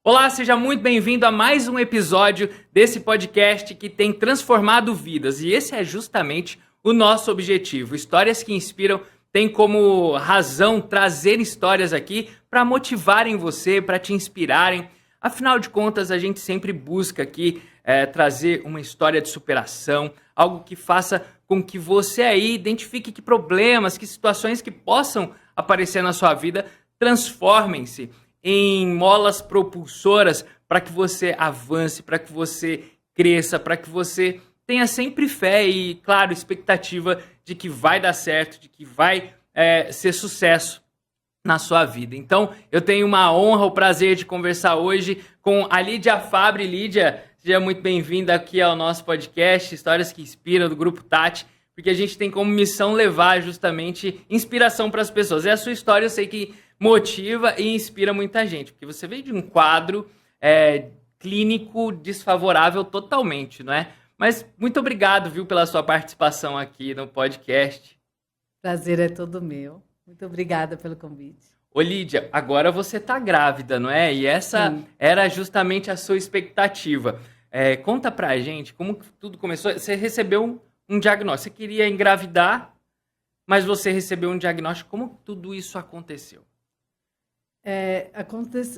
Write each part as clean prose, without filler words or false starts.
Olá, seja muito bem-vindo a mais um episódio desse podcast que tem transformado vidas. E esse é justamente o nosso objetivo. Histórias que inspiram tem como razão trazer histórias aqui para motivarem você, para te inspirarem. Afinal de contas, a gente sempre busca aqui trazer uma história de superação, algo que faça com que você aí identifique que problemas, que situações que possam aparecer na sua vida transformem-se em molas propulsoras para que você avance, para que você cresça, para que você tenha sempre fé e, claro, expectativa de que vai dar certo, de que vai ser sucesso na sua vida. Então, eu tenho uma honra, o prazer de conversar hoje com a Lídia Fabbri. Lídia, seja muito bem-vinda aqui ao nosso podcast, Histórias que Inspiram, do Grupo Tati, porque a gente tem como missão levar justamente inspiração para as pessoas. E a sua história eu sei que motiva e inspira muita gente, porque você veio de um quadro clínico desfavorável totalmente, não é? Mas muito obrigado, viu, pela sua participação aqui no podcast. Prazer é todo meu. Muito obrigada pelo convite. Ô Lídia, agora você tá grávida, não é? E essa era justamente a sua expectativa. Conta pra gente como que tudo começou. Você recebeu um diagnóstico, você queria engravidar, mas você recebeu um diagnóstico. Como tudo isso aconteceu?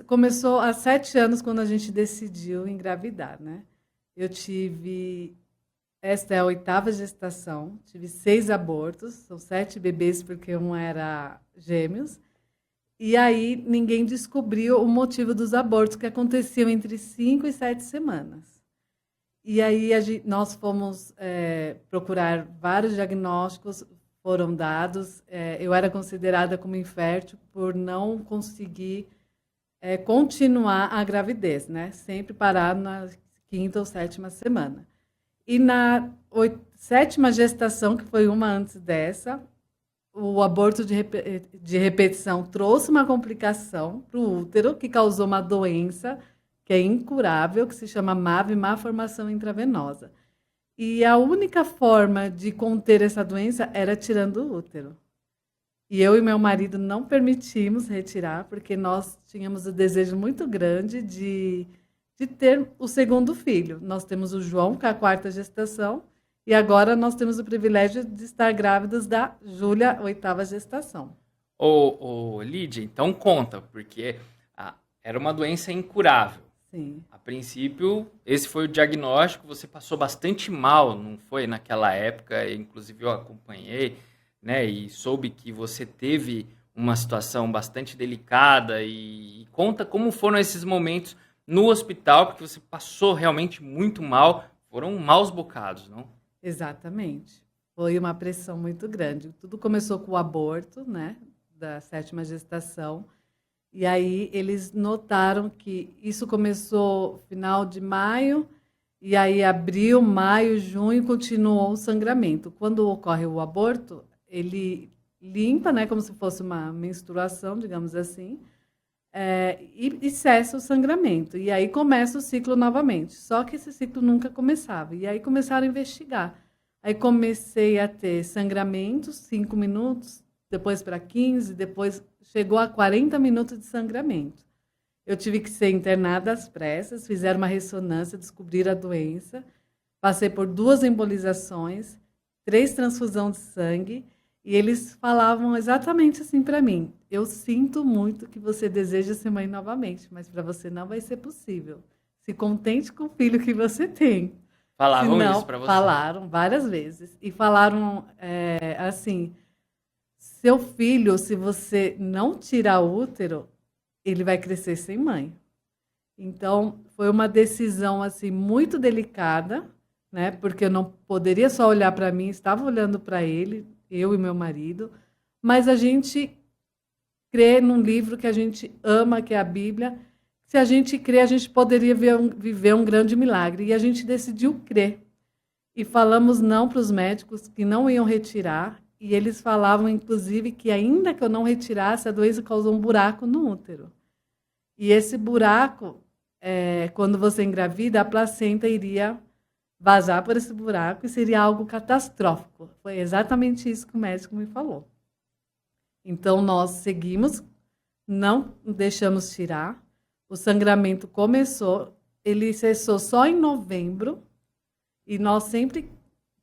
Começou há 7 anos, quando a gente decidiu engravidar, né? Esta é a 8ª gestação, tive 6 abortos, são 7 bebês, porque um era gêmeos. E aí ninguém descobriu o motivo dos abortos, que aconteciam entre 5 e 7 semanas. E aí nós fomos procurar vários diagnósticos, foram dados. Eu era considerada como infértil por não conseguir continuar a gravidez, né? Sempre parar na 5ª ou 7ª semana. E na 7ª gestação, que foi uma antes dessa, o aborto de repetição trouxe uma complicação para o útero, que causou uma doença que é incurável, que se chama MAV, má formação intravenosa. E a única forma de conter essa doença era tirando o útero. E eu e meu marido não permitimos retirar, porque nós tínhamos o desejo muito grande de ter o segundo filho. Nós temos o João, que é a 4ª gestação, e agora nós temos o privilégio de estar grávidas da Júlia, 8ª gestação. Ô Lídia, então conta, porque era uma doença incurável. Sim. A princípio, esse foi o diagnóstico, você passou bastante mal, não foi naquela época, inclusive eu acompanhei, né, e soube que você teve uma situação bastante delicada e conta como foram esses momentos no hospital, porque você passou realmente muito mal, foram maus bocados, não? Exatamente. Foi uma pressão muito grande. Tudo começou com o aborto, né, da 7ª gestação. E aí eles notaram que isso começou final de maio, e aí abril, maio, junho, continuou o sangramento. Quando ocorre o aborto, ele limpa, né, como se fosse uma menstruação, digamos assim, e cessa o sangramento. E aí começa o ciclo novamente. Só que esse ciclo nunca começava. E aí começaram a investigar. Aí comecei a ter sangramentos, 5 minutos, depois para 15, depois chegou a 40 minutos de sangramento. Eu tive que ser internada às pressas, fizeram uma ressonância, descobriram a doença, passei por 2 embolizações, 3 transfusões de sangue, e eles falavam exatamente assim para mim: eu sinto muito que você deseja ser mãe novamente, mas para você não vai ser possível. Se contente com o filho que você tem. Falavam isso para você? Falaram várias vezes. E falaram assim: seu filho, se você não tirar o útero, ele vai crescer sem mãe. Então, foi uma decisão assim muito delicada, né? Porque eu não poderia só olhar para mim, estava olhando para ele, eu e meu marido, mas a gente crê num livro que a gente ama, que é a Bíblia. Se a gente crê, a gente poderia viver um grande milagre. E a gente decidiu crer. E falamos não para os médicos, que não iam retirar. E eles falavam, inclusive, que ainda que eu não retirasse, a doença causou um buraco no útero. E esse buraco, quando você engravida, a placenta iria vazar por esse buraco e seria algo catastrófico. Foi exatamente isso que o médico me falou. Então, nós seguimos, não deixamos tirar, o sangramento começou, ele cessou só em novembro, e nós sempre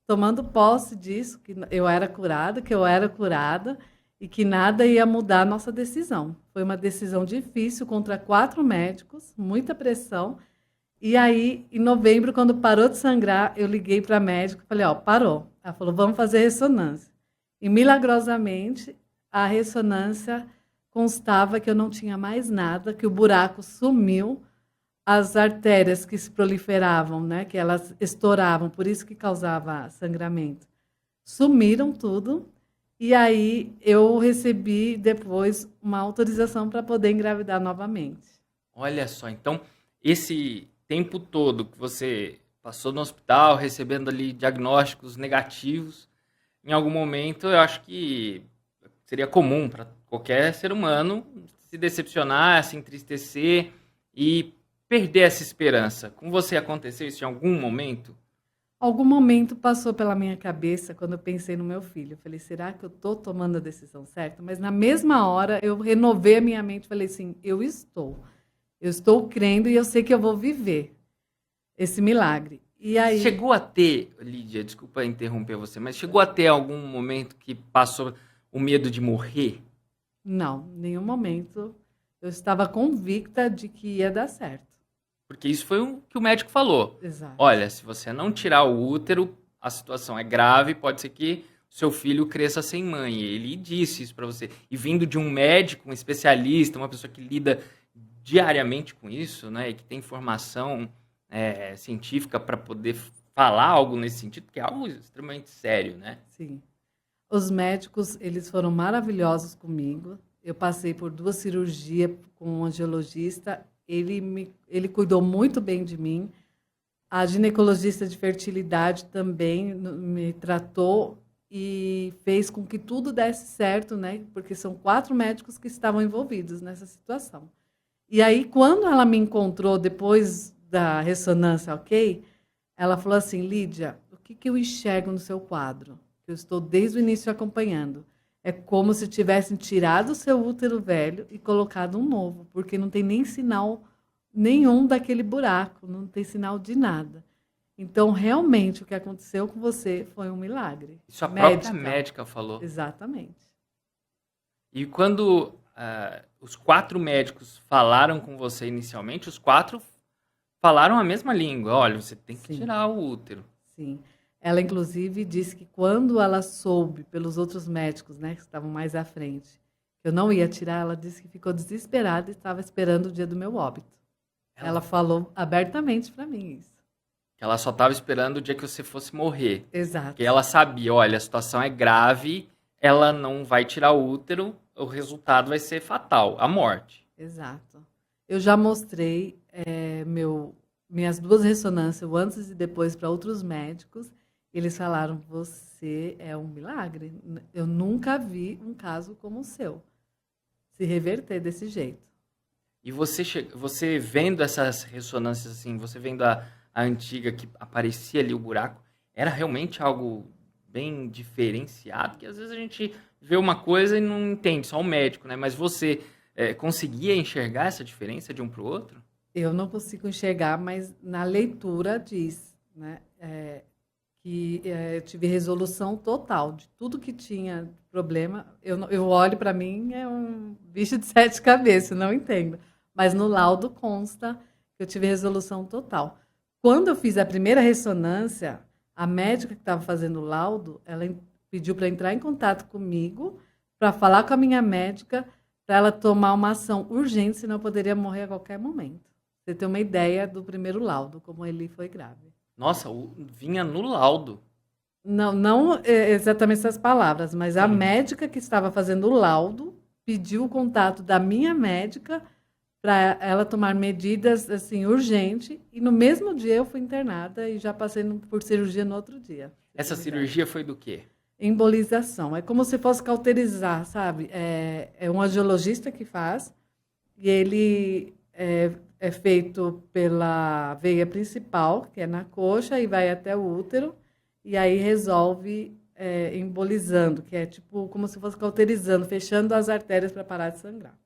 tomando posse disso, que eu era curada, que eu era curada, e que nada ia mudar a nossa decisão. Foi uma decisão difícil contra 4 médicos, muita pressão. E aí, em novembro, quando parou de sangrar, eu liguei para a médica e falei, parou. Ela falou, vamos fazer ressonância. E, milagrosamente, a ressonância constava que eu não tinha mais nada, que o buraco sumiu, as artérias que se proliferavam, né, que elas estouravam, por isso que causava sangramento, sumiram tudo. E aí eu recebi depois uma autorização para poder engravidar novamente. Olha só, então esse tempo todo que você passou no hospital recebendo ali diagnósticos negativos, em algum momento eu acho que seria comum para qualquer ser humano se decepcionar, se entristecer e perder essa esperança. Com você aconteceu isso em algum momento? Algum momento passou pela minha cabeça quando eu pensei no meu filho. Eu falei, será que eu estou tomando a decisão certa? Mas na mesma hora eu renovei a minha mente e falei assim, eu estou crendo e eu sei que eu vou viver esse milagre. E aí... Chegou a ter, Lídia, desculpa interromper você, mas chegou a ter algum momento que passou o medo de morrer? Não, em nenhum momento. Eu estava convicta de que ia dar certo. Porque isso foi o que o médico falou. Exato. Olha, se você não tirar o útero, a situação é grave, pode ser que seu filho cresça sem mãe. Ele disse isso para você. E vindo de um médico, um especialista, uma pessoa que lida diariamente com isso, né, e que tem formação científica para poder falar algo nesse sentido, que é algo extremamente sério, né? Sim. Os médicos, eles foram maravilhosos comigo. Eu passei por 2 cirurgias com um angiologista. Ele cuidou muito bem de mim. A ginecologista de fertilidade também me tratou e fez com que tudo desse certo, né? Porque são 4 médicos que estavam envolvidos nessa situação. E aí, quando ela me encontrou depois da ressonância, ok? Ela falou assim, Lídia, o que eu enxergo no seu quadro? Eu estou desde o início acompanhando. É como se tivessem tirado o seu útero velho e colocado um novo, porque não tem nem sinal nenhum daquele buraco, não tem sinal de nada. Então, realmente, o que aconteceu com você foi um milagre. Isso a própria médica falou. Exatamente. E quando os 4 médicos falaram com você inicialmente, os 4 falaram a mesma língua. Olha, você tem que tirar o útero. Sim. Ela, inclusive, disse que quando ela soube pelos outros médicos, né, que estavam mais à frente, que eu não ia tirar, ela disse que ficou desesperada e estava esperando o dia do meu óbito. Ela falou abertamente para mim isso. Que ela só estava esperando o dia que você fosse morrer. Exato. Porque ela sabia, olha, a situação é grave, ela não vai tirar o útero, o resultado vai ser fatal, a morte. Exato. Eu já mostrei minhas 2 ressonâncias, o antes e depois, para outros médicos. Eles falaram, você é um milagre. Eu nunca vi um caso como o seu se reverter desse jeito. E você vendo essas ressonâncias assim, você vendo a antiga que aparecia ali o buraco, era realmente algo bem diferenciado, que às vezes a gente vê uma coisa e não entende, só o médico, né? Mas você conseguia enxergar essa diferença de um para o outro? Eu não consigo enxergar, mas na leitura diz, né? Que eu tive resolução total de tudo que tinha problema. Eu olho, para mim, é um bicho de 7 cabeças, não entendo. Mas no laudo consta que eu tive resolução total. Quando eu fiz a primeira ressonância, a médica que estava fazendo o laudo, ela pediu para entrar em contato comigo, para falar com a minha médica, para ela tomar uma ação urgente, senão eu poderia morrer a qualquer momento. Você tem uma ideia do primeiro laudo, como ele foi grave. Nossa, vinha no laudo. Não exatamente essas palavras, mas a médica que estava fazendo o laudo pediu o contato da minha médica para ela tomar medidas assim urgente, e no mesmo dia eu fui internada e já passei por cirurgia no outro dia. Essa cirurgia foi do quê? Embolização. É como se fosse cauterizar, sabe? É um angiologista que faz, e ele é feito pela veia principal, que é na coxa, e vai até o útero, e aí resolve embolizando, que é tipo como se fosse cauterizando, fechando as artérias para parar de sangrar.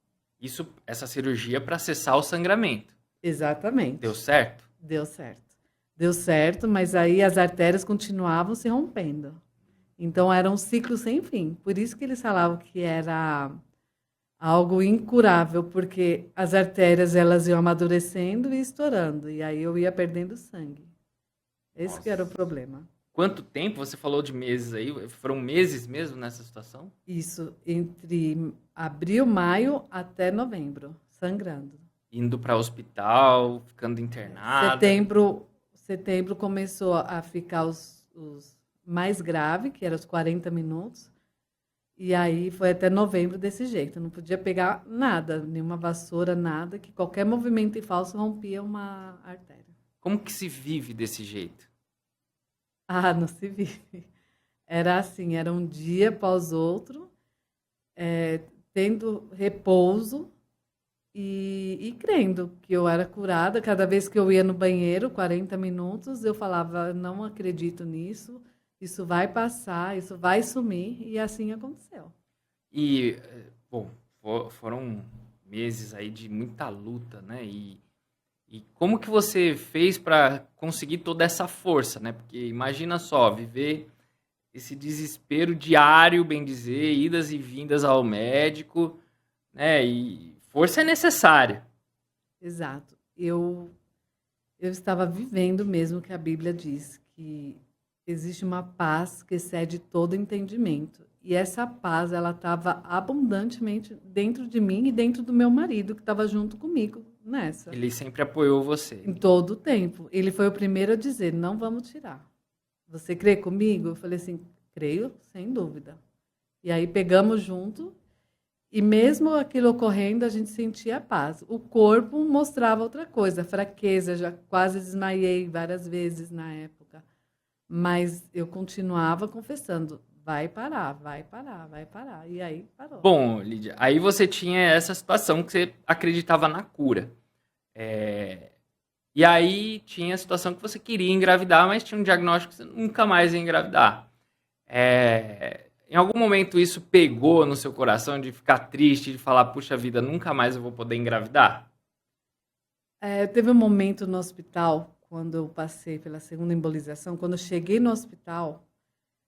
Essa cirurgia para cessar o sangramento. Exatamente. Deu certo? Deu certo. Deu certo, mas aí as artérias continuavam se rompendo. Então era um ciclo sem fim. Por isso que eles falavam que era algo incurável, porque as artérias elas iam amadurecendo e estourando, e aí eu ia perdendo sangue. Esse que era o problema. Quanto tempo? Você falou de meses aí. Foram meses mesmo nessa situação? Isso, entre abril, maio até novembro, sangrando. Indo para hospital, ficando internado. Setembro começou a ficar os mais grave, que eram os 40 minutos. E aí foi até novembro desse jeito. Não podia pegar nada, nenhuma vassoura, nada, que qualquer movimento em falso rompia uma artéria. Como que se vive desse jeito? Ah, não se vive. Era assim, era um dia após outro, tendo repouso e crendo que eu era curada. Cada vez que eu ia no banheiro, 40 minutos, eu falava, não acredito nisso, isso vai passar, isso vai sumir, e assim aconteceu. E, bom, foram meses aí de muita luta, né? E como que você fez para conseguir toda essa força, né? Porque imagina só, viver esse desespero diário, bem dizer, idas e vindas ao médico, né? E força é necessária. Exato. Eu estava vivendo mesmo o que a Bíblia diz, que existe uma paz que excede todo entendimento. E essa paz, ela estava abundantemente dentro de mim e dentro do meu marido, que estava junto comigo nessa. Ele sempre apoiou você. Em todo o tempo. Ele foi o primeiro a dizer, não vamos tirar. Você crê comigo? Eu falei assim, creio, sem dúvida. E aí pegamos junto, e mesmo aquilo ocorrendo, a gente sentia paz. O corpo mostrava outra coisa, fraqueza, já quase desmaiei várias vezes na época. Mas eu continuava confessando, vai parar, vai parar, vai parar. E aí parou. Bom, Lídia, aí você tinha essa situação que você acreditava na cura. E aí tinha a situação que você queria engravidar, mas tinha um diagnóstico que você nunca mais ia engravidar. Em algum momento isso pegou no seu coração de ficar triste, de falar, puxa vida, nunca mais eu vou poder engravidar? Teve um momento no hospital, quando eu passei pela segunda embolização, quando eu cheguei no hospital,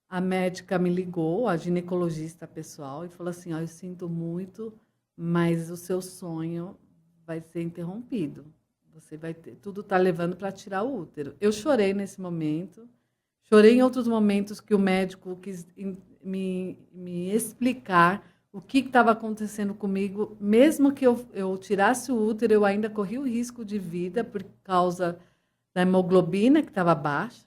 a médica me ligou, a ginecologista pessoal, e falou assim, eu sinto muito, mas o seu sonho vai ser interrompido. Você vai ter, tudo está levando para tirar o útero. Eu chorei nesse momento, chorei em outros momentos que o médico quis me explicar o que estava acontecendo comigo. Mesmo que eu tirasse o útero, eu ainda corria o risco de vida por causa da hemoglobina, que estava baixa,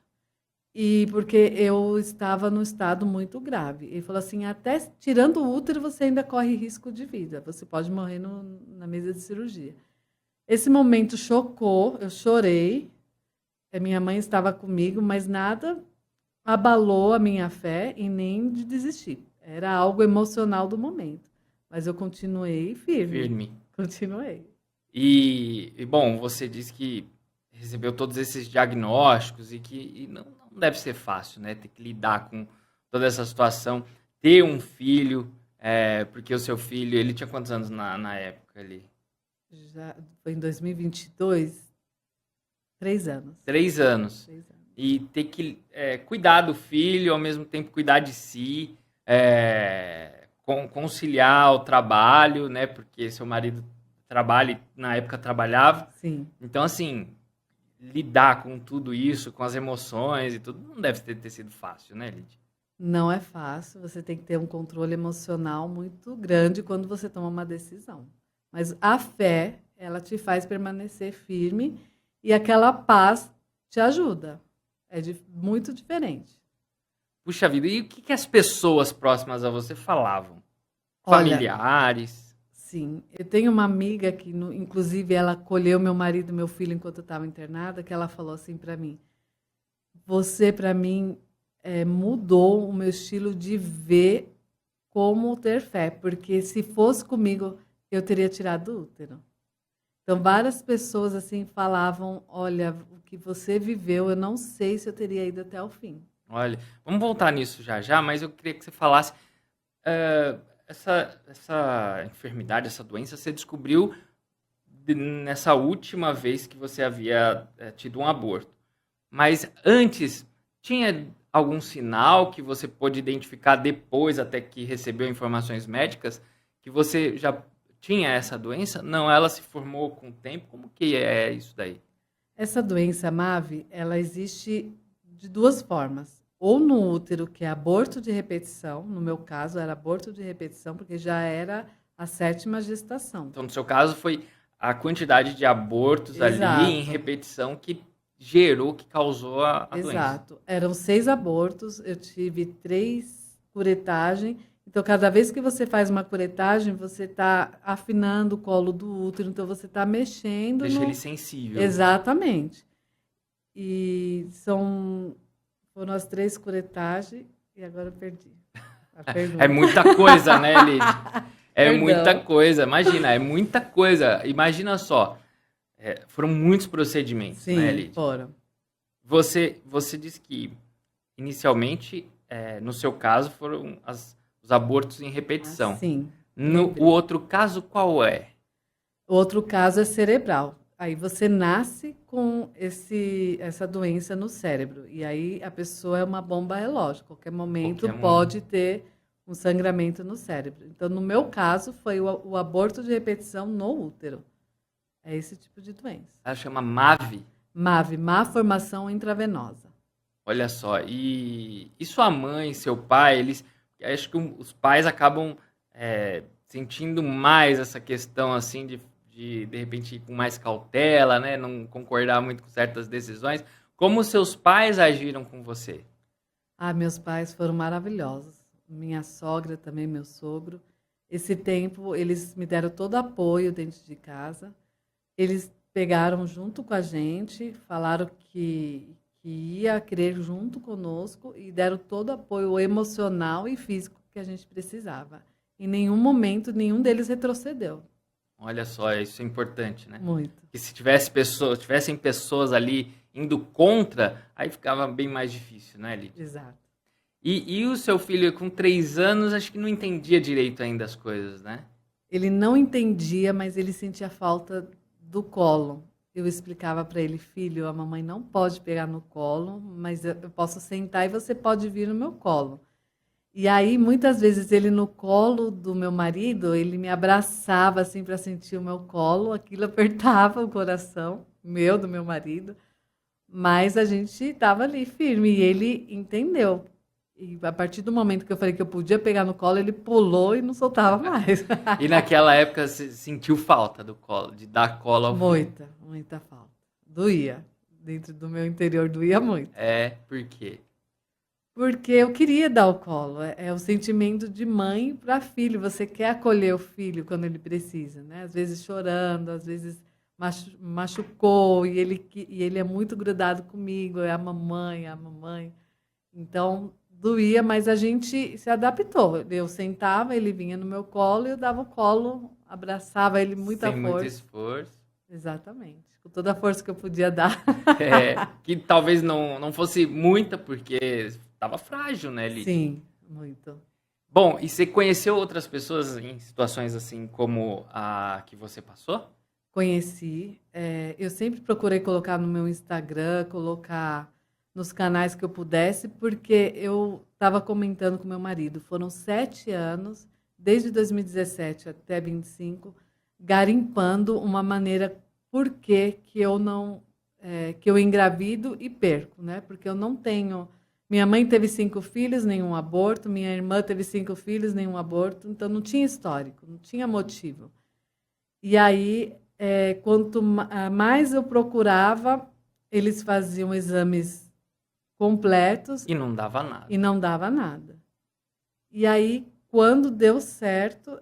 e porque eu estava num estado muito grave. Ele falou assim, até tirando o útero, você ainda corre risco de vida. Você pode morrer na mesa de cirurgia. Esse momento chocou, eu chorei. A minha mãe estava comigo, mas nada abalou a minha fé e nem de desistir. Era algo emocional do momento. Mas eu continuei firme. Continuei. E bom, você disse que recebeu todos esses diagnósticos e não deve ser fácil, né? Ter que lidar com toda essa situação. Ter um filho, porque o seu filho, ele tinha quantos anos na época ali? Já foi em 2022, 3 anos. 3 anos. 3 anos. E ter que cuidar do filho, ao mesmo tempo cuidar de si, conciliar o trabalho, né? Porque seu marido trabalha, na época trabalhava. Sim. Então, assim, lidar com tudo isso, com as emoções e tudo, não deve ter sido fácil, né, Lídia? Não é fácil, você tem que ter um controle emocional muito grande quando você toma uma decisão. Mas a fé, ela te faz permanecer firme e aquela paz te ajuda. É muito diferente. Puxa vida, e o que as pessoas próximas a você falavam? Olha, familiares? Sim, eu tenho uma amiga que, inclusive, ela acolheu meu marido e meu filho enquanto eu estava internada, que ela falou assim para mim, você, para mim, mudou o meu estilo de ver como ter fé, porque se fosse comigo, eu teria tirado o útero. Então, várias pessoas assim falavam, olha, o que você viveu, eu não sei se eu teria ido até o fim. Olha, vamos voltar nisso já, mas eu queria que você falasse essa enfermidade, essa doença, você descobriu nessa última vez que você havia tido um aborto. Mas antes, tinha algum sinal que você pôde identificar depois, até que recebeu informações médicas, que você já tinha essa doença? Não, ela se formou com o tempo? Como que é isso daí? Essa doença MAVE, ela existe de duas formas. Ou no útero, que é aborto de repetição, no meu caso era aborto de repetição, porque já era a 7ª gestação. Então, no seu caso, foi a quantidade de abortos Exato. ali em repetição que gerou, que causou a doença. Exato. Eram 6 abortos, eu tive 3 curetagens. Então, cada vez que você faz uma curetagem, você está afinando o colo do útero, então você está mexendo. Deixa ele sensível. Exatamente. E foram as 3 curetagens, e agora eu perdi a pergunta. É muita coisa, né, Lídia? É Perdão. muita coisa. Imagina, é muita coisa. Imagina só. Foram muitos procedimentos, Sim, né, Lídia? foram. Você disse que, inicialmente, no seu caso, foram os abortos em repetição. Sim. O outro caso, qual é? O outro caso é cerebral. Aí você nasce com essa doença no cérebro. E aí a pessoa é uma bomba relógio. Qualquer momento pode ter um sangramento no cérebro. Então, no meu caso, foi o aborto de repetição no útero. É esse tipo de doença. Ela chama MAVE? MAVE, má formação intravenosa. Olha só, e sua mãe, seu pai, acho que os pais acabam sentindo mais essa questão assim de repente ir com mais cautela, né, não concordar muito com certas decisões. Como seus pais agiram com você? Meus pais foram maravilhosos. Minha sogra também, meu sogro. Esse tempo, eles me deram todo apoio dentro de casa. Eles pegaram junto com a gente, falaram que ia crer junto conosco e deram todo o apoio emocional e físico que a gente precisava. Em nenhum momento, nenhum deles retrocedeu. Olha só, isso é importante, né? Muito. Que se tivessem pessoas ali indo contra, aí ficava bem mais difícil, né, Lídia? Exato. E o seu filho, com 3 anos, acho que não entendia direito ainda as coisas, né? Ele não entendia, mas ele sentia falta do colo. Eu explicava para ele, filho, a mamãe não pode pegar no colo, mas eu posso sentar e você pode vir no meu colo. E aí, muitas vezes, ele no colo do meu marido, ele me abraçava assim para sentir o meu colo, aquilo apertava o coração do meu marido, mas a gente estava ali firme e ele entendeu. E a partir do momento que eu falei que eu podia pegar no colo, ele pulou e não soltava mais. E naquela época você sentiu falta do colo, de dar colo ao filho? Muita falta. Doía. Dentro do meu interior doía muito. Por quê? Porque eu queria dar o colo. É o sentimento de mãe para filho. Você quer acolher o filho quando ele precisa, né? Às vezes chorando, às vezes machucou e ele é muito grudado comigo. É a mamãe. Então doía, mas a gente se adaptou. Eu sentava, ele vinha no meu colo, eu dava o colo, abraçava ele muita Sem força. muito esforço. Exatamente. Com toda a força que eu podia dar. Que talvez não fosse muita, porque estava frágil, né, Lídia? Sim, muito. Bom, e você conheceu outras pessoas em situações assim como a que você passou? Conheci. Eu sempre procurei colocar no meu Instagram, colocar nos canais que eu pudesse, porque eu estava comentando com meu marido. Foram 7 anos, desde 2017 até 25, garimpando uma maneira por que eu não que eu engravido e perco, né? Porque eu não tenho. Minha mãe teve 5 filhos, nenhum aborto. Minha irmã teve 5 filhos, nenhum aborto. Então não tinha histórico, não tinha motivo. E aí, quanto mais eu procurava, eles faziam exames completos. E não dava nada. E não dava nada. E aí, quando deu certo,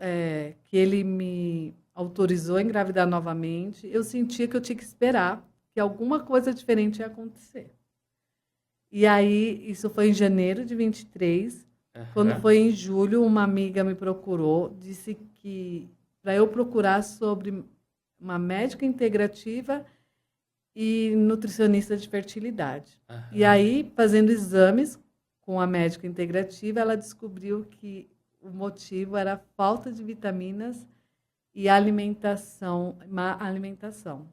que ele me autorizou a engravidar novamente, eu sentia que eu tinha que esperar, que alguma coisa diferente ia acontecer. E aí, isso foi em janeiro de 23. Quando foi em julho, uma amiga me procurou, disse que para eu procurar sobre uma médica integrativa e nutricionista de fertilidade. E aí, fazendo exames com a médica integrativa, ela descobriu que o motivo era a falta de vitaminas e alimentação, má alimentação.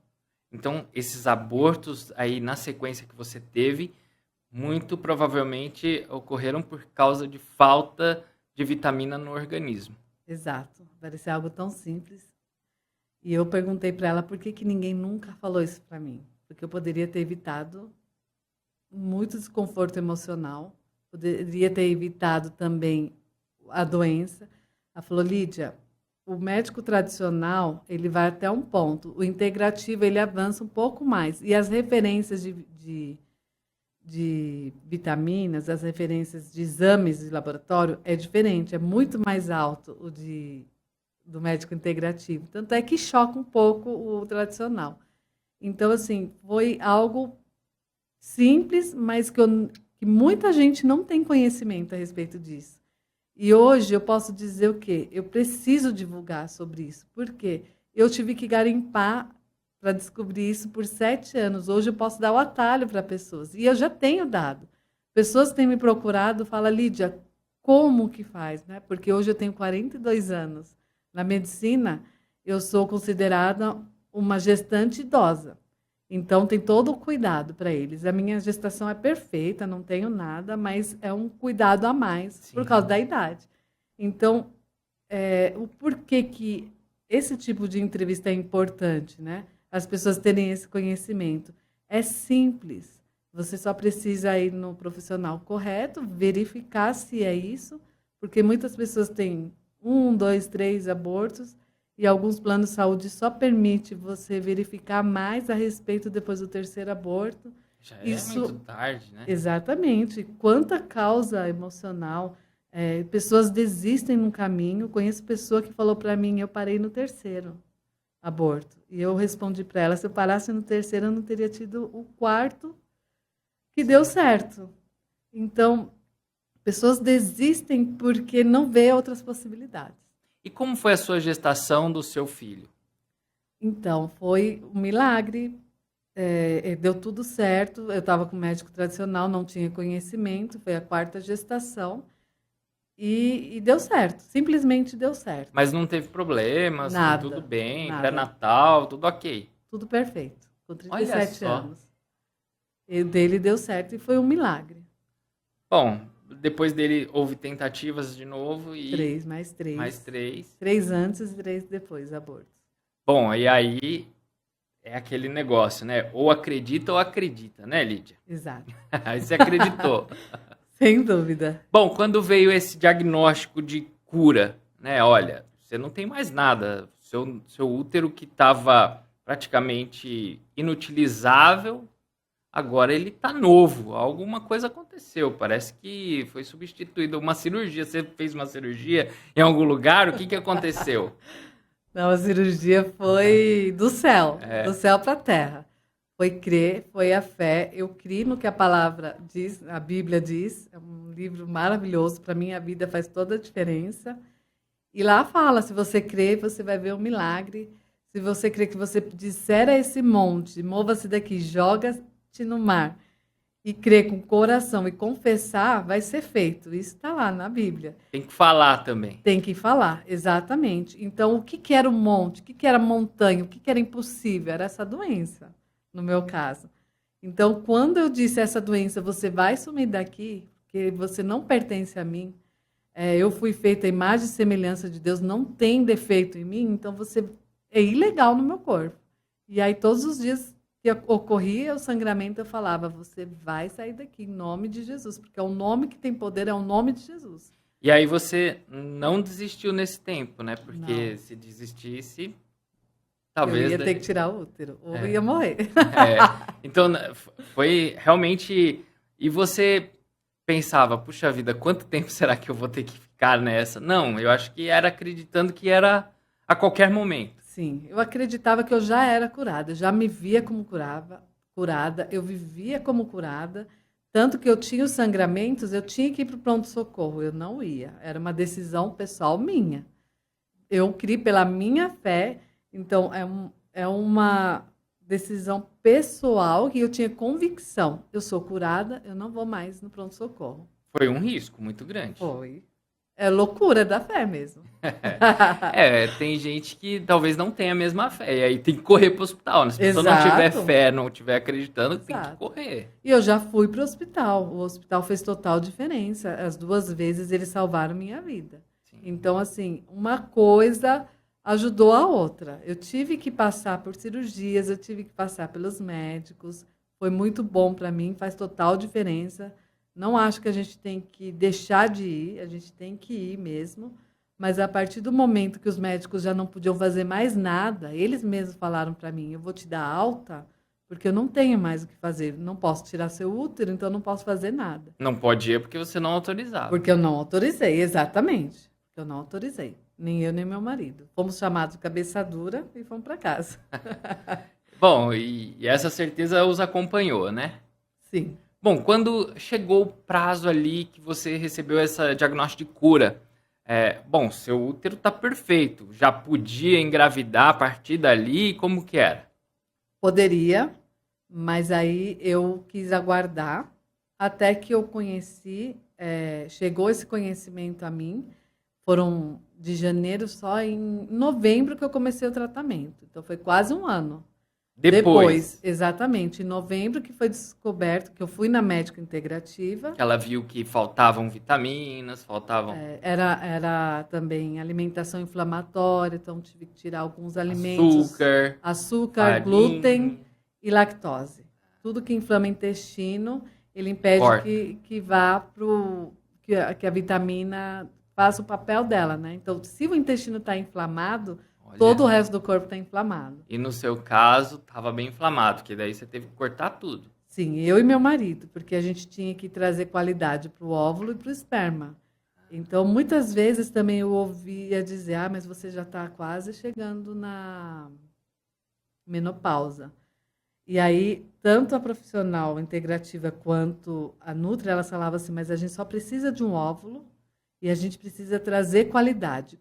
Então, esses abortos aí na sequência que você teve, muito provavelmente ocorreram por causa de falta de vitamina no organismo. Exato. Parecia algo tão simples. E eu perguntei para ela por que ninguém nunca falou isso para mim. Porque eu poderia ter evitado muito desconforto emocional, poderia ter evitado também a doença. Ela falou, Lídia, o médico tradicional, ele vai até um ponto. O integrativo, ele avança um pouco mais. E as referências de vitaminas, as referências de exames de laboratório é diferente, é muito mais alto do médico integrativo. Tanto é que choca um pouco o tradicional. Então, assim, foi algo simples, mas que muita gente não tem conhecimento a respeito disso. E hoje eu posso dizer o quê? Eu preciso divulgar sobre isso. Por quê? Eu tive que garimpar para descobrir isso por 7 anos. Hoje eu posso dar o atalho para pessoas. E eu já tenho dado. Pessoas têm me procurado, falam, Lídia, como que faz? Né? Porque hoje eu tenho 42 anos. Na medicina, eu sou considerada uma gestante idosa. Então, tem todo o cuidado para eles. A minha gestação é perfeita, não tenho nada, mas é um cuidado a mais. Sim. Por causa da idade. Então, o porquê que esse tipo de entrevista é importante, né? As pessoas terem esse conhecimento. É simples. Você só precisa ir no profissional correto, verificar se é isso, porque muitas pessoas têm 1, 2, 3 abortos, e alguns planos de saúde só permite você verificar mais a respeito depois do 3º aborto. Já é muito tarde, né? Exatamente. Quanta causa emocional. Pessoas desistem no caminho. Conheço pessoa que falou para mim, eu parei no 3º aborto. E eu respondi para ela, se eu parasse no 3º, eu não teria tido o 4º que deu certo. Então, pessoas desistem porque não vê outras possibilidades. E como foi a sua gestação do seu filho? Então, foi um milagre. Deu tudo certo. Eu estava com um médico tradicional, não tinha conhecimento. Foi a 4ª gestação. E deu certo. Simplesmente deu certo. Mas não teve problemas? Nada. Tudo bem? Nada. Pré-natal, tudo ok? Tudo perfeito. Com 37 Olha só. anos. E dele deu certo e foi um milagre. Bom, depois dele houve tentativas de novo e... 3, mais 3. Mais 3. 3 antes e 3 depois, abortos. Bom, e aí é aquele negócio, né? Ou acredita, né, Lídia? Exato. Aí você acreditou. Sem dúvida. Bom, quando veio esse diagnóstico de cura, né? Olha, você não tem mais nada. Seu útero que estava praticamente inutilizável, agora ele está novo. Alguma coisa aconteceu. Parece que foi substituída uma cirurgia. Você fez uma cirurgia em algum lugar? O que aconteceu? Não, a cirurgia foi do céu para a terra. Foi crer, foi a fé. Eu criei no que a palavra diz, a Bíblia diz. É um livro maravilhoso. Para mim, a vida faz toda a diferença. E lá fala, se você crer, você vai ver um milagre. Se você crer que você disser a esse monte, mova-se daqui, joga-te no mar, e crer com o coração e confessar, vai ser feito. Isso está lá na Bíblia. Tem que falar também. Tem que falar, exatamente. Então, o que era o monte? O que era montanha? O que era impossível? Era essa doença, no meu caso. Então, quando eu disse essa doença, você vai sumir daqui, porque você não pertence a mim, eu fui feita à imagem e semelhança de Deus, não tem defeito em mim, então você é ilegal no meu corpo. E aí, todos os dias que ocorria o sangramento, eu falava, você vai sair daqui, em nome de Jesus, porque é o nome que tem poder, é o nome de Jesus. E aí você não desistiu nesse tempo, né? Porque Não. Se desistisse, talvez... Eu ia ter que tirar o útero, ou ia morrer. Então, foi realmente... E você pensava, puxa vida, quanto tempo será que eu vou ter que ficar nessa? Não, eu acho que era acreditando que era a qualquer momento. Sim, eu acreditava que eu já era curada, eu já me via como curada, eu vivia como curada, tanto que eu tinha os sangramentos, eu tinha que ir para o pronto-socorro, eu não ia, era uma decisão pessoal minha. Eu criei pela minha fé, então é uma decisão pessoal que eu tinha convicção, eu sou curada, eu não vou mais no pronto-socorro. Foi um risco muito grande. Foi. É loucura da fé mesmo. Tem gente que talvez não tenha a mesma fé, e aí tem que correr pro hospital, né? Se a pessoa não tiver Exato. fé, não tiver acreditando, tem que Exato. correr. E eu já fui para o hospital. O hospital fez total diferença. As 2 vezes eles salvaram minha vida. Sim. Então, assim, uma coisa ajudou a outra. Eu tive que passar por cirurgias, eu tive que passar pelos médicos. Foi muito bom para mim, faz total diferença. Não acho que a gente tem que deixar de ir, a gente tem que ir mesmo. Mas a partir do momento que os médicos já não podiam fazer mais nada, eles mesmos falaram para mim: eu vou te dar alta, porque eu não tenho mais o que fazer. Não posso tirar seu útero, então não posso fazer nada. Não pode ir porque você não autorizava. Porque eu não autorizei, exatamente. Eu não autorizei. Nem eu, nem meu marido. Fomos chamados de cabeça dura e fomos para casa. Bom, e essa certeza os acompanhou, né? Sim. Bom, quando chegou o prazo ali que você recebeu esse diagnóstico de cura, seu útero tá perfeito, já podia engravidar a partir dali, como que era? Poderia, mas aí eu quis aguardar até que eu conheci, chegou esse conhecimento a mim. Foram de janeiro, só em novembro que eu comecei o tratamento. Então foi quase um ano. Depois, exatamente, em novembro que foi descoberto que eu fui na médica integrativa. Ela viu que faltavam vitaminas, faltavam Era também alimentação inflamatória, então tive que tirar alguns alimentos. Açúcar, farinha, glúten e lactose. Tudo que inflama o intestino, ele impede que vá que a vitamina faça o papel dela, né? Então, se o intestino está inflamado, todo o resto do corpo está inflamado. E no seu caso, estava bem inflamado, porque daí você teve que cortar tudo. Sim, eu e meu marido, porque a gente tinha que trazer qualidade para o óvulo e para o esperma. Então, muitas vezes também eu ouvia dizer, mas você já está quase chegando na menopausa. E aí, tanto a profissional integrativa quanto a Nutri, elas falavam assim, mas a gente só precisa de um óvulo e a gente precisa trazer qualidade.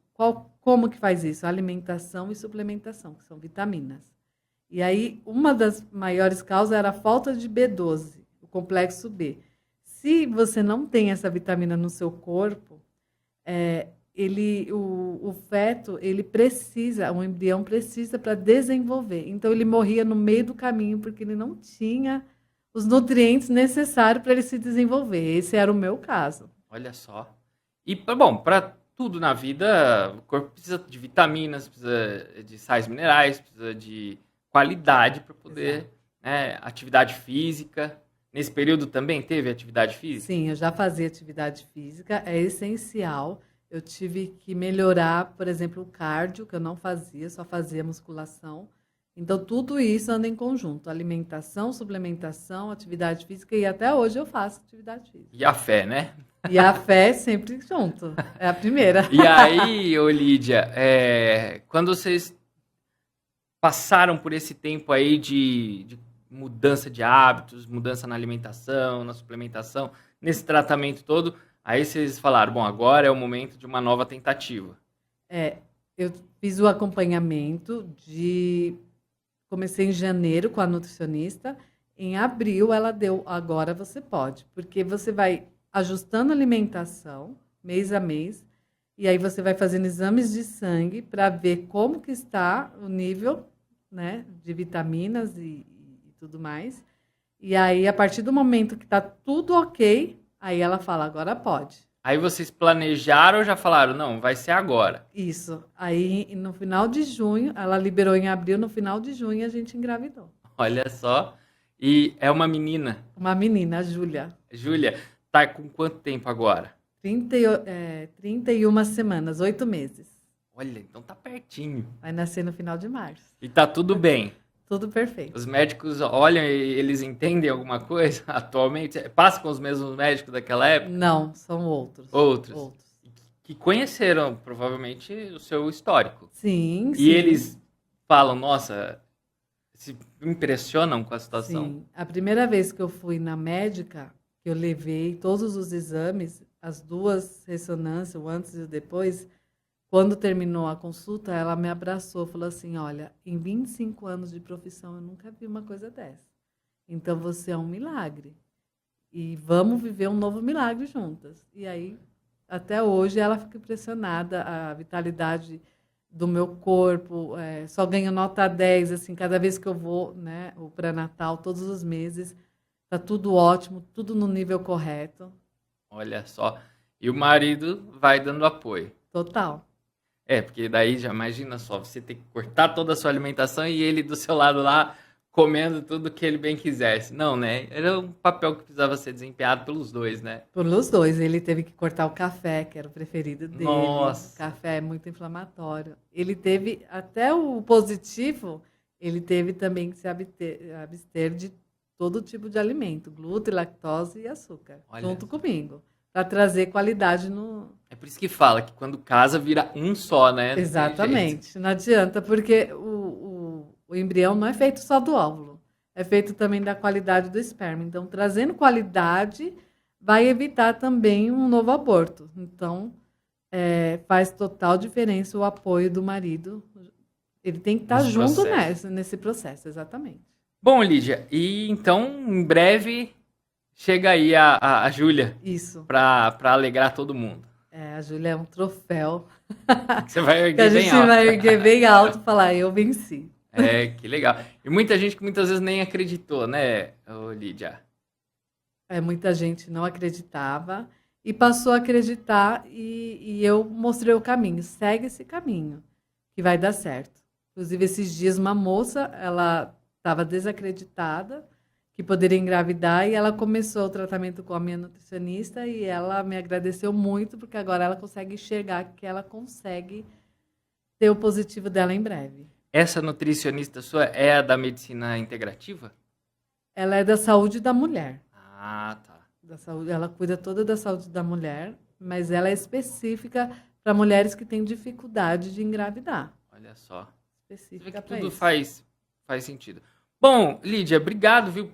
Como que faz isso? Alimentação e suplementação, que são vitaminas. E aí, uma das maiores causas era a falta de B12, o complexo B. Se você não tem essa vitamina no seu corpo, o feto, ele precisa, o embrião precisa para desenvolver. Então, ele morria no meio do caminho porque ele não tinha os nutrientes necessários para ele se desenvolver. Esse era o meu caso. Olha só. E, bom, para tudo na vida, o corpo precisa de vitaminas, precisa de sais minerais, precisa de qualidade para poder, atividade física. Nesse período também teve atividade física? Sim, eu já fazia atividade física, é essencial. Eu tive que melhorar, por exemplo, o cardio, que eu não fazia, só fazia musculação. Então, tudo isso anda em conjunto. Alimentação, suplementação, atividade física, e até hoje eu faço atividade física. E a fé, né? E a fé sempre junto, é a primeira. E aí, Lídia, quando vocês passaram por esse tempo aí de mudança de hábitos, mudança na alimentação, na suplementação, nesse tratamento todo, aí vocês falaram, bom, agora é o momento de uma nova tentativa. Eu fiz o acompanhamento comecei em janeiro com a nutricionista, em abril ela deu, agora você pode, porque você vai ajustando a alimentação, mês a mês, e aí você vai fazendo exames de sangue para ver como que está o nível, né, de vitaminas e tudo mais. E aí, a partir do momento que está tudo ok, aí ela fala, agora pode. Aí vocês planejaram ou já falaram, não, vai ser agora? Isso. Aí, no final de junho, ela liberou em abril, no final de junho a gente engravidou. Olha só. E é uma menina? Uma menina, a Júlia. Júlia, tá com quanto tempo agora? 31 semanas, 8 meses. Olha, então tá pertinho. Vai nascer no final de março. E tá tudo bem? Tudo perfeito. Os médicos olham e eles entendem alguma coisa atualmente? Passa com os mesmos médicos daquela época? Não, são outros. Outros. Que conheceram, provavelmente, o seu histórico. Sim, sim. E eles falam, nossa, se impressionam com a situação. Sim. A primeira vez que eu fui na médica, que eu levei todos os exames, as 2 ressonâncias, o antes e o depois, quando terminou a consulta, ela me abraçou, falou assim, olha, em 25 anos de profissão eu nunca vi uma coisa dessa. Então você é um milagre. E vamos viver um novo milagre juntas. E aí até hoje ela fica impressionada, a vitalidade do meu corpo, só ganho nota 10, assim, cada vez que eu vou, né, o pré-natal, todos os meses, tá tudo ótimo, tudo no nível correto. Olha só. E o marido vai dando apoio. Total. Porque daí já imagina só, você ter que cortar toda a sua alimentação e ele do seu lado lá comendo tudo que ele bem quisesse. Não, né? Era um papel que precisava ser desempenhado pelos dois, né? Pelos dois. Ele teve que cortar o café, que era o preferido dele. Nossa. O café é muito inflamatório. Ele teve, até o positivo, ele teve também que se abster de todo tipo de alimento, glúten, lactose e açúcar, junto comigo, para trazer qualidade no... É por isso que fala que quando casa vira um só, né? Exatamente. Não adianta, porque o embrião não é feito só do óvulo, é feito também da qualidade do esperma. Então, trazendo qualidade, vai evitar também um novo aborto. Então, faz total diferença o apoio do marido. Ele tem que estar junto nesse processo, exatamente. Bom, Lídia, e então, em breve, chega aí a Júlia. Isso. Para alegrar todo mundo. A Júlia é um troféu. Você vai erguer que bem alto. A gente vai erguer bem alto e falar, eu venci. Que legal. E muita gente que muitas vezes nem acreditou, né, Lídia? Muita gente não acreditava e passou a acreditar e eu mostrei o caminho. Segue esse caminho, que vai dar certo. Inclusive, esses dias, uma moça, ela estava desacreditada que poderia engravidar e ela começou o tratamento com a minha nutricionista e ela me agradeceu muito porque agora ela consegue enxergar que ela consegue ter o positivo dela em breve. Essa nutricionista sua é a da medicina integrativa? Ela é da saúde da mulher. Ah, tá. Da saúde, ela cuida toda da saúde da mulher, mas ela é específica para mulheres que têm dificuldade de engravidar. Olha só. Específica para isso. Tudo faz sentido. Bom, Lídia, obrigado, viu,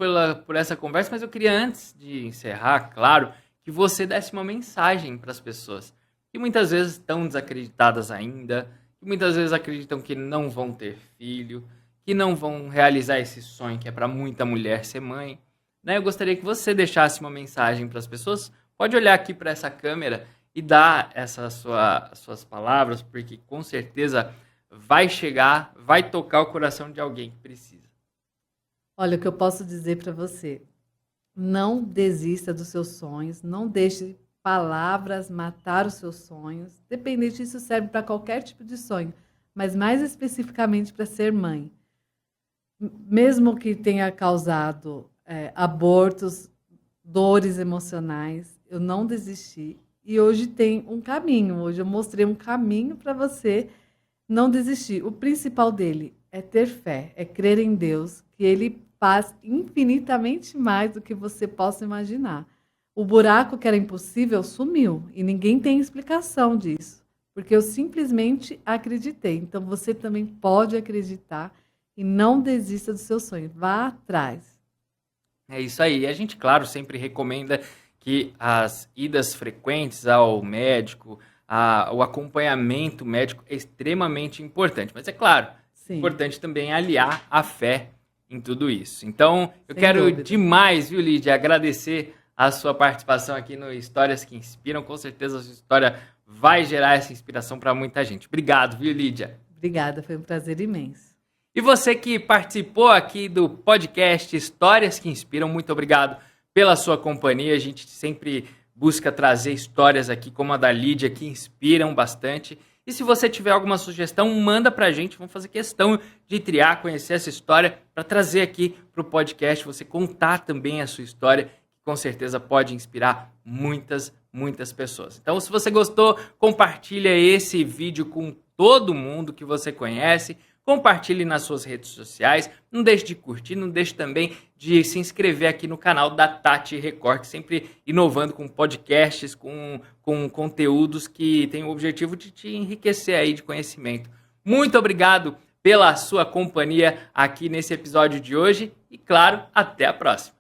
por essa conversa, mas eu queria, antes de encerrar, claro, que você desse uma mensagem para as pessoas que muitas vezes estão desacreditadas ainda, que muitas vezes acreditam que não vão ter filho, que não vão realizar esse sonho que é para muita mulher ser mãe, né? Eu gostaria que você deixasse uma mensagem para as pessoas. Pode olhar aqui para essa câmera e dar essas suas palavras, porque com certeza vai chegar, vai tocar o coração de alguém que precisa. Olha, o que eu posso dizer para você, não desista dos seus sonhos, não deixe palavras matar os seus sonhos, independente disso serve para qualquer tipo de sonho, mas mais especificamente para ser mãe. Mesmo que tenha causado abortos, dores emocionais, eu não desisti e hoje tem um caminho, hoje eu mostrei um caminho para você não desistir. O principal dele é ter fé, é crer em Deus, que Ele faz infinitamente mais do que você possa imaginar. O buraco que era impossível sumiu e ninguém tem explicação disso, porque eu simplesmente acreditei. Então você também pode acreditar e não desista do seu sonho, vá atrás. É isso aí. A gente, claro, sempre recomenda que as idas frequentes ao médico, o acompanhamento médico é extremamente importante. Mas é claro, é importante também aliar a fé em tudo isso. Então, eu quero demais, viu, Lídia, agradecer a sua participação aqui no Histórias que Inspiram. Com certeza a sua história vai gerar essa inspiração para muita gente. Obrigado, viu, Lídia? Obrigada, foi um prazer imenso. E você que participou aqui do podcast Histórias que Inspiram, muito obrigado pela sua companhia. A gente sempre busca trazer histórias aqui como a da Lídia que inspiram bastante. E se você tiver alguma sugestão, manda pra gente. Vamos fazer questão de triar, conhecer essa história para trazer aqui pro podcast, você contar também a sua história, que com certeza pode inspirar muitas pessoas. Então, se você gostou, compartilha esse vídeo com todo mundo que você conhece. Compartilhe nas suas redes sociais, não deixe de curtir, não deixe também de se inscrever aqui no canal da Tati Record, sempre inovando com podcasts, com conteúdos que têm o objetivo de te enriquecer aí de conhecimento. Muito obrigado pela sua companhia aqui nesse episódio de hoje e, claro, até a próxima.